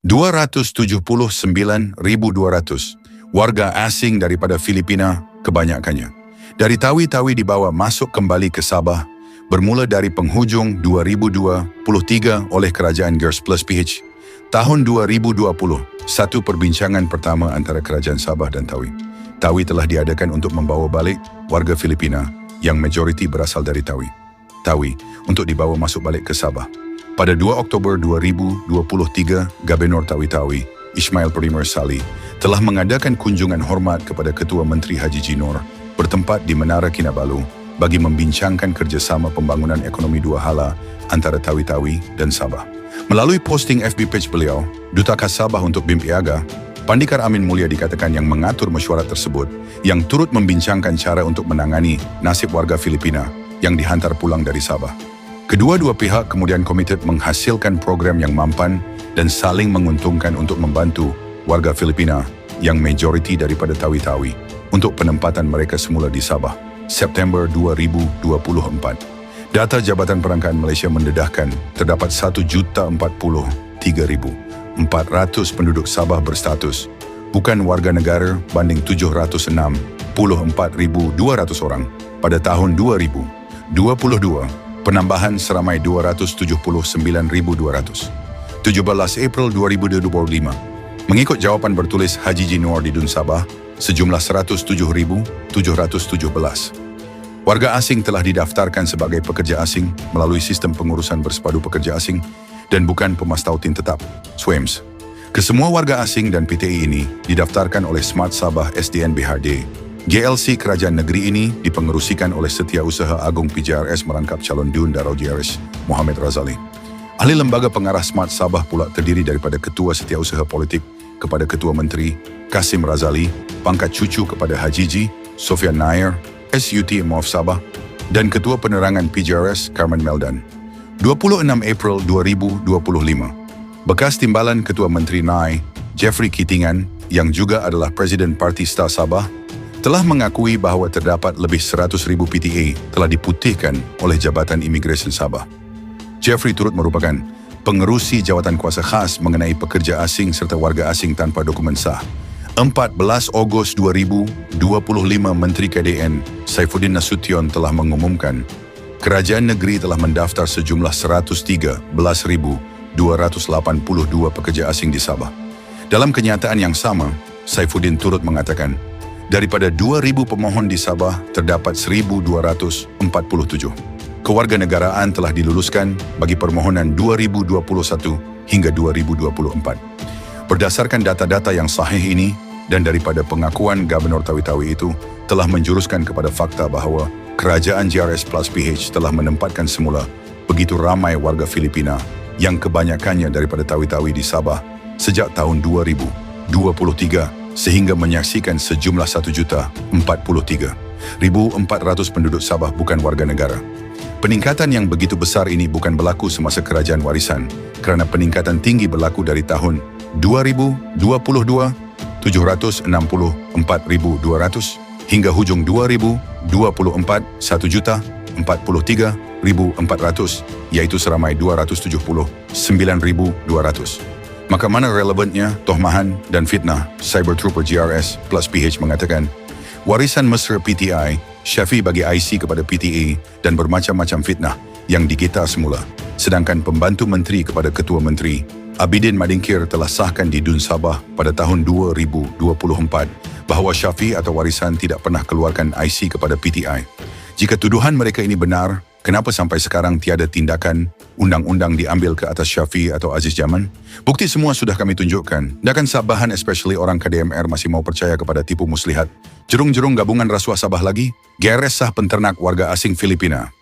279.200 warga asing daripada Filipina kebanyakannya. Dari Tawi-Tawi dibawa masuk kembali ke Sabah bermula dari penghujung 2023 oleh kerajaan GERS plus PH. Tahun 2020, satu perbincangan pertama antara kerajaan Sabah dan Tawi. Tawi telah diadakan untuk membawa balik warga Filipina yang majoriti berasal dari Tawi. Tawi untuk dibawa masuk balik ke Sabah. Pada 2 Oktober 2023, Gubernur Tawi-Tawi, Ismail Premier Salih, telah mengadakan kunjungan hormat kepada Ketua Menteri Haji Jinor bertempat di Menara Kinabalu bagi membincangkan kerjasama pembangunan ekonomi dua hala antara Tawi-Tawi dan Sabah. Melalui posting FB page beliau, Duta Khas Sabah untuk BIM Piaga, Pandikar Amin Mulia dikatakan yang mengatur mesyuarat tersebut yang turut membincangkan cara untuk menangani nasib warga Filipina yang dihantar pulang dari Sabah. Kedua-dua pihak kemudian komited menghasilkan program yang mampan dan saling menguntungkan untuk membantu warga Filipina yang majoriti daripada Tawi-Tawi untuk penempatan mereka semula di Sabah, September 2024. Data Jabatan Perangkaan Malaysia mendedahkan terdapat 1,043,400 penduduk Sabah berstatus bukan warga negara banding 764,200 orang pada tahun 2022, penambahan seramai 279,200. 17 April 2025. Mengikut jawapan bertulis Haji Jinor di Dun Sabah, sejumlah 107,717. Warga asing telah didaftarkan sebagai pekerja asing melalui sistem pengurusan bersepadu pekerja asing dan bukan pemastautin tetap, SWAMS. Kesemua warga asing dan PTI ini didaftarkan oleh Smart Sabah SDN BHD. GLC Kerajaan Negeri ini dipengerusikan oleh Setiausaha Agung PJRS merangkap calon Dun Darau JRS Muhammad Razali. Ahli lembaga pengarah Smart Sabah pula terdiri daripada Ketua Setiausaha Politik kepada Ketua Menteri Kasim Razali, pangkat cucu kepada Haji Ji, Sofian Nair, SUT MOF Sabah, dan Ketua Penerangan PJRS Carmen Meldan. 26 April 2025. Bekas Timbalan Ketua Menteri NAI, Jeffrey Kitingan, yang juga adalah Presiden Parti Star Sabah, telah mengakui bahawa terdapat lebih 100,000 PTA telah diputihkan oleh Jabatan Imigresen Sabah. Jeffrey turut merupakan pengerusi jawatan kuasa khas mengenai pekerja asing serta warga asing tanpa dokumen sah. 14 Ogos 2025, Menteri KDN Saifuddin Nasution telah mengumumkan kerajaan negeri telah mendaftar sejumlah 113,282 pekerja asing di Sabah. Dalam kenyataan yang sama, Saifuddin turut mengatakan, daripada 2,000 pemohon di Sabah, terdapat 1,247. Kewarganegaraan telah diluluskan bagi permohonan 2021 hingga 2024. Berdasarkan data-data yang sahih ini dan daripada pengakuan Gubernur Tawi-Tawi itu telah menjuruskan kepada fakta bahawa kerajaan GRS plus PH telah menempatkan semula begitu ramai warga Filipina yang kebanyakannya daripada Tawi-Tawi di Sabah sejak tahun 2023 sehingga menyaksikan sejumlah 1,043,400 penduduk Sabah bukan warga negara. Peningkatan yang begitu besar ini bukan berlaku semasa kerajaan warisan kerana peningkatan tinggi berlaku dari tahun 2022, 764,200 hingga hujung 2024, 1,043,400 iaitu seramai 279,200. Maka mana relevannya tohmahan dan fitnah? Cyber Trooper GRS plus PH mengatakan, warisan mesra PTI, Syafi bagi IC kepada PTA dan bermacam-macam fitnah yang digita semula. Sedangkan pembantu menteri kepada ketua menteri, Abidin Madingkir telah sahkan di Dun Sabah pada tahun 2024 bahawa Syafi atau warisan tidak pernah keluarkan IC kepada PTI. Jika tuduhan mereka ini benar, kenapa sampai sekarang tiada tindakan undang-undang diambil ke atas Syafi atau Aziz Jaman? Bukti semua sudah kami tunjukkan. Dakan Sabahan, especially orang KDMR masih mau percaya kepada tipu muslihat. Jerung-jerung gabungan rasuah Sabah lagi, GRS sah penternak warga asing Filipina.